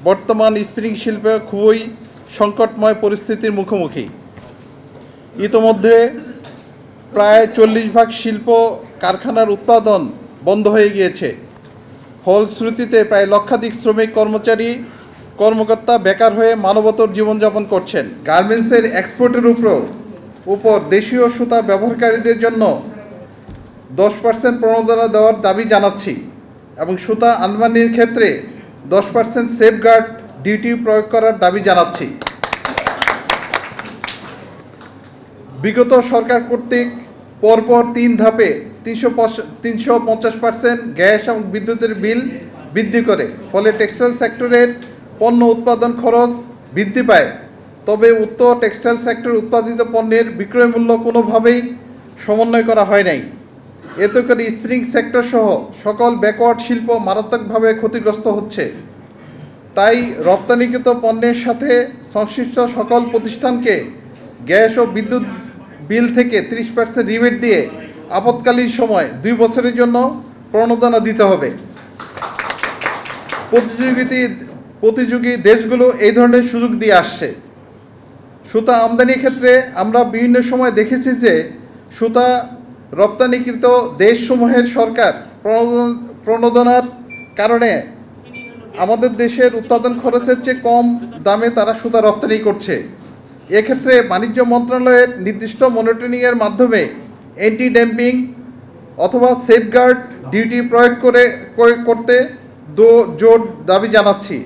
বর্তমান স্পিনিং শিল্প খুবই সংকটময় পরিস্থিতির মুখোমুখি। ইতোমধ্যে প্রায় 40% শিল্প কারখানার উৎপাদন বন্ধ হয়ে গিয়েছে। ফলশ্রুতিতে প্রায় লক্ষাধিক শ্রমিক কর্মকর্তা বেকার হয়ে মানবতর জীবনযাপন করছেন। গার্মেন্টসের এক্সপোর্টের উপর দেশীয় সুতা ব্যবহারকারীদের জন্য 10% প্রণোদনা দেওয়ার দাবি জানাচ্ছি এবং সুতা আমদানির ক্ষেত্রে 10% সেফগার্ড ডিউটি প্রয়োগ করার দাবি জানাচ্ছি। বিগত সরকার কর্তৃক পরপর 3 ধাপে 350% গ্যাস এবং বিদ্যুতের বিল বৃদ্ধি করে, ফলে টেক্সটাইল সেক্টরের পণ্য উৎপাদন খরচ বৃদ্ধি পায়। তবে উক্ত টেক্সটাইল সেক্টর উৎপাদিত পণ্যের বিক্রয় মূল্য কোনোভাবেই সমন্বয় করা হয় নাই। এতে করে স্পিনিং সেক্টর সহ সকল ব্যাকওয়ার্ড শিল্প মারাত্মকভাবে ক্ষতিগ্রস্ত হচ্ছে। তাই রপ্তানিকৃত পণ্যের সাথে সংশ্লিষ্ট সকল প্রতিষ্ঠানকে গ্যাস ও বিদ্যুৎ বিল থেকে 30% রিবেট দিয়ে আপৎকালীন সময় 2 বছরের জন্য প্রণোদনা দিতে হবে। প্রতিযোগী দেশগুলো এই ধরনের সুযোগ দিয়ে আসছে। সুতা আমদানির ক্ষেত্রে আমরা বিভিন্ন সময় দেখেছি যে সুতা রপ্তানিকৃত দেশসমূহের সরকার প্রণোদনার কারণে আমাদের দেশের উৎপাদন খরচের চেয়ে কম দামে তারা সুতা রপ্তানি করছে। এক্ষেত্রে বাণিজ্য মন্ত্রণালয়ের নির্দিষ্ট মনিটরিংয়ের মাধ্যমে অ্যান্টি ড্যাম্পিং অথবা সেফগার্ড ডিউটি প্রয়োগ করতে জোর দাবি জানাচ্ছি।